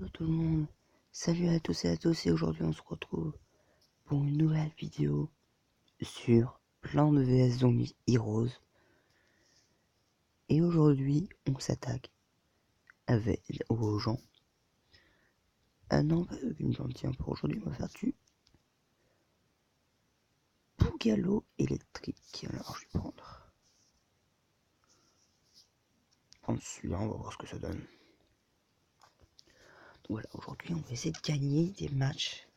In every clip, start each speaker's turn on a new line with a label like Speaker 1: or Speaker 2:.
Speaker 1: Hello tout le monde, salut à tous et aujourd'hui on se retrouve pour une nouvelle vidéo sur Plants vs Zombies Heroes. Et aujourd'hui on s'attaque aux gens. Ah non, pas une gentille, pour aujourd'hui on va faire du Boogaloo électrique. Alors je vais prendre celui-là, on va voir ce que ça donne. Donc voilà, aujourd'hui on va essayer de gagner des matchs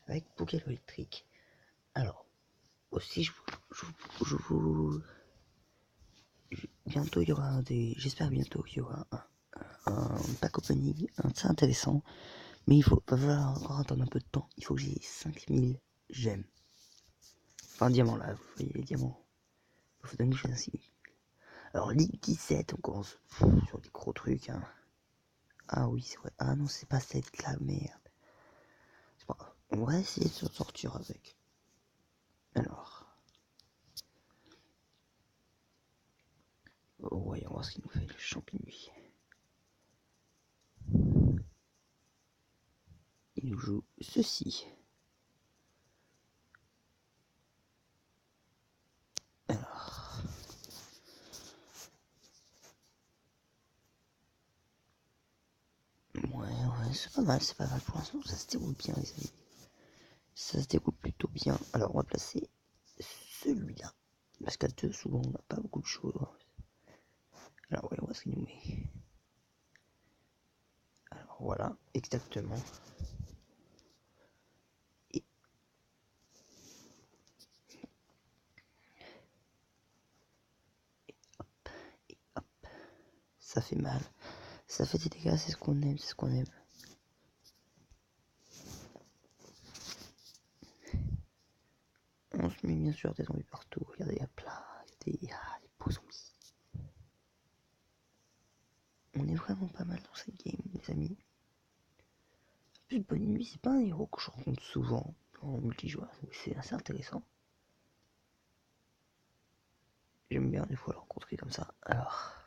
Speaker 1: avec Boogaloo électrique. Alors, aussi bientôt il y aura j'espère bientôt qu'il y aura un pack opening assez intéressant, mais il va falloir encore attendre un peu de temps. Il faut que j'ai 5000 gemmes, enfin diamants là, vous voyez les diamants, il faut donner que j'ai. Alors Ligue 17 on commence sur des gros trucs hein. Ah oui c'est vrai, ah non c'est pas cette là, merde, c'est pas grave, on va essayer de s'en sortir avec. Alors voyons voir ce qu'il nous fait le champignon. Il nous joue ceci. Alors ouais, c'est pas mal pour l'instant, ça se déroule bien les amis. Ça se déroule plutôt bien. Alors on va placer celui-là. Parce qu'à deux, souvent on n'a pas beaucoup de choses. Alors voyons voir ce qu'il nous met. Alors voilà, exactement. Et hop. Ça fait mal. Ça fait des dégâts, c'est ce qu'on aime, c'est ce qu'on aime. On se met bien sûr des zombies partout. Regardez, hop là. Il y a des beaux zombies. On est vraiment pas mal dans cette game, les amis. En plus, Bonne Nuit, c'est pas un héros que je rencontre souvent en multijoueur. C'est assez intéressant. J'aime bien des fois le rencontrer comme ça. Alors.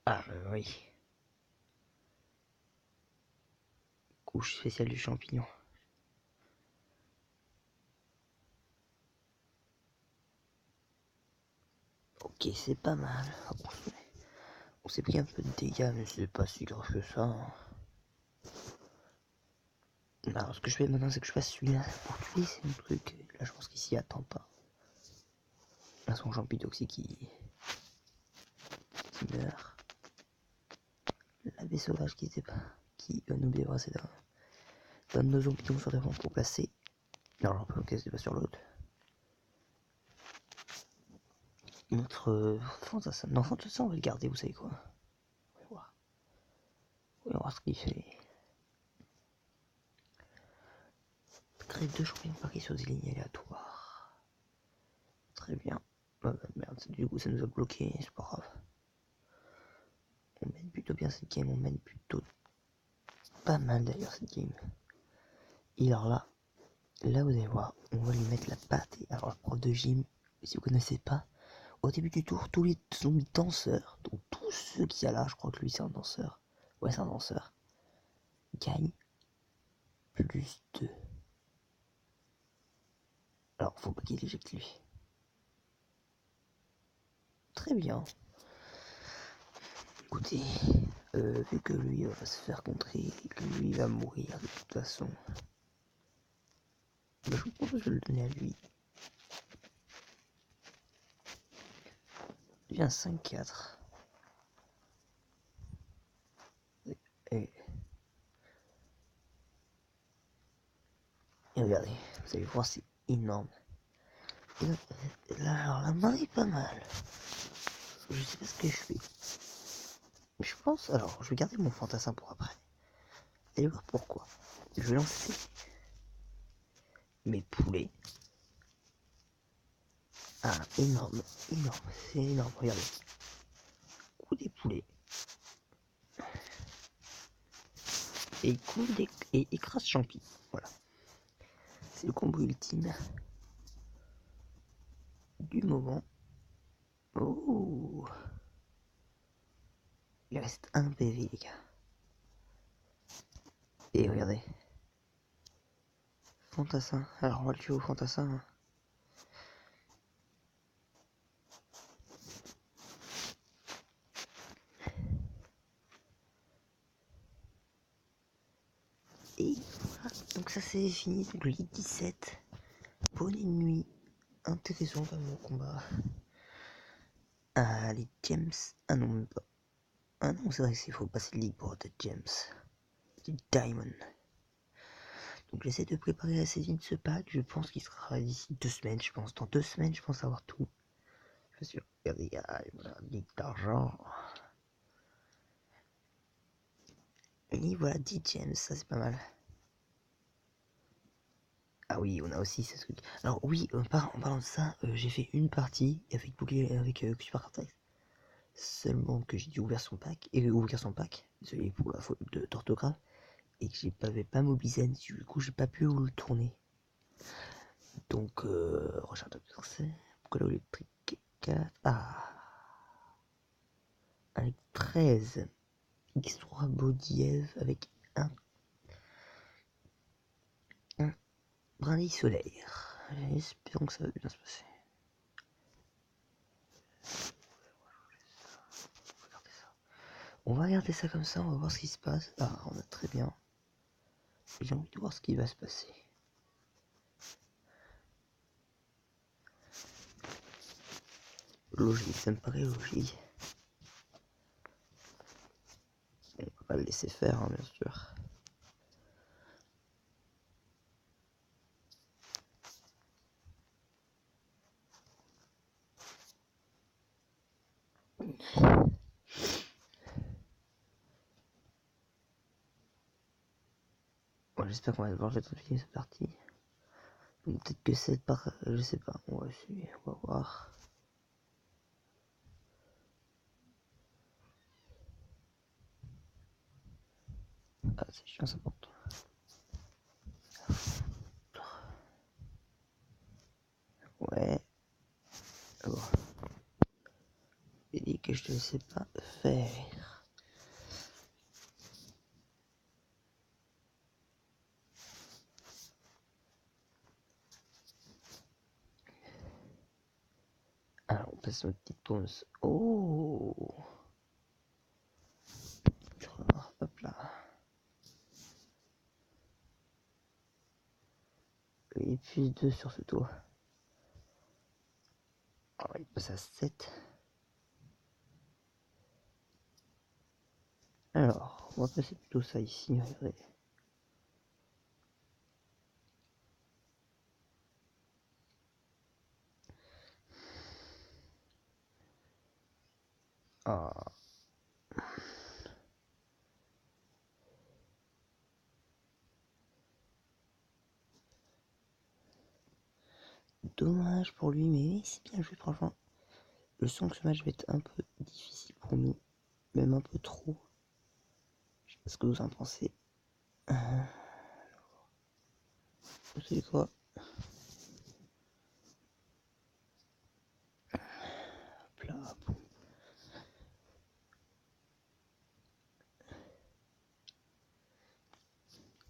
Speaker 1: Ah oui. Couche spéciale du champignon. Ok, c'est pas mal. On s'est pris un peu de dégâts, mais c'est pas si grave que ça. Alors, ce que je fais maintenant, c'est que je passe celui-là pour tuer, c'est un truc. Là, je pense qu'il s'y attend pas. Là, son champi toxique qui meurt. L'abbé sauvage qui n'oubliez pas, c'est donne nos zombies sur devant pour placer. Alors, ok, c'est pas sur l'autre. Notre fantassin. Non, fantassin, on va le garder, vous savez quoi. On va voir. On va voir ce qu'il fait. Créer 2 champignons parqués sur des lignes aléatoires. Très bien. Oh, merde, du coup ça nous a bloqué, c'est pas grave. On mène plutôt bien cette game, on mène plutôt pas mal d'ailleurs cette game. Et alors là vous allez voir, on va lui mettre la patte. Et alors la prof de gym, si vous connaissez pas, au début du tour, tous les zombies danseurs, donc tous ceux qui y a là, je crois que lui c'est un danseur. Ouais c'est un danseur. Gagne plus 2. Alors faut pas qu'il éjecte lui. Très bien. Écoutez, vu que lui va se faire contrer et que lui va mourir de toute façon, bah, je vous propose de le donner à lui. Il devient 5-4. Et regardez, vous allez voir, c'est énorme. Et là, alors la main est pas mal. Je sais pas ce que je fais. Mais je pense, alors je vais garder mon fantassin pour après. Vous allez voir pourquoi. Je vais lancer mes poulets. Ah, énorme, c'est énorme, regardez. Coup des poulets. Et coup et écrase champi. Voilà. C'est le combo ultime du moment. Oh, il reste un PV, les gars. Et regardez. Fantassin. Alors, on va le tuer au fantassin. Et voilà. Donc, ça, c'est fini. Donc, le League 17. Bonne nuit. Intéressant comme combat. Ah, les James. Ah non, même pas. Ah non, c'est vrai qu'il faut passer le League pour être James. Du Diamond. Donc j'essaie de préparer la saison de ce pack. Je pense qu'il sera d'ici 2 semaines. Je pense dans 2 semaines, je pense avoir tout. Je suis sûr. Regardez, voilà, Ligue d'argent. Et voilà 10 gems, ça c'est pas mal. Ah oui, on a aussi ce truc. Alors oui, en parlant de ça, j'ai fait une partie avec Super Cortex. Seulement que j'ai dû ouvrir son pack, désolé pour la faute d'orthographe, et que j'avais pas Mobizen, du coup j'ai pas pu le tourner. Donc, recherche d'adversaire, colonne électrique 4, avec 13, X3 Bodiev avec un brindille solaire. Espérons que ça va bien se passer. On va regarder ça comme ça, on va voir ce qui se passe. Ah, on a très bien. J'ai envie de voir ce qui va se passer. Logique, ça me paraît logique. On va pas le laisser faire, hein, bien sûr. Bon, j'espère qu'on va devoir jeter cette partie. Peut-être que cette part, je sais pas. On va essayer, on va voir. Ah, c'est chiant, ça porte. Ouais. Bon. J'ai dit que je ne sais pas faire. Alors, on passe notre petite pause. Oh, hop là. Et puis 2 sur ce tour. Alors, il passe à 7. Alors, on va passer plutôt ça ici, regardez. Ah. Dommage pour lui, mais c'est bien joué franchement. Je sens que ce match va être un peu difficile pour nous. Même un peu trop. Je sais pas ce que vous en pensez. Vous savez quoi? Hop là, boum.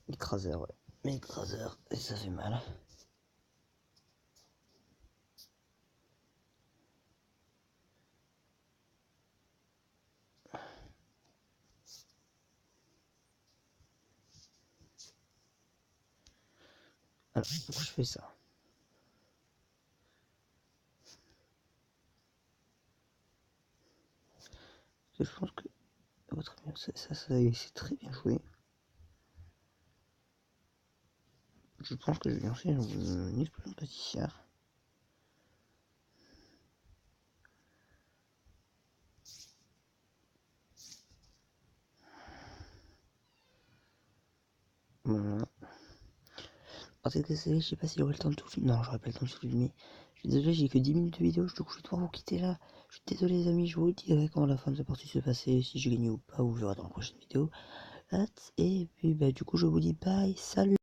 Speaker 1: Écraseur, ouais. Mais écraseur, et ça fait mal. Alors, pourquoi je fais ça? Je pense que votre ça c'est très bien joué. Je pense que je vais lancer une explosion pâtissière. Voilà. Alors, désolé, je sais pas si j'aurai le temps de tout filmer. Non, j'aurai pas le temps de tout filmer. Je suis désolé, j'ai que 10 minutes de vidéo, donc je vais devoir vous quitter là. Je suis désolé les amis, je vous dirai quand la fin de la partie se passer, si j'ai gagné ou pas, vous verrez dans la prochaine vidéo. Et puis bah du coup je vous dis bye, salut.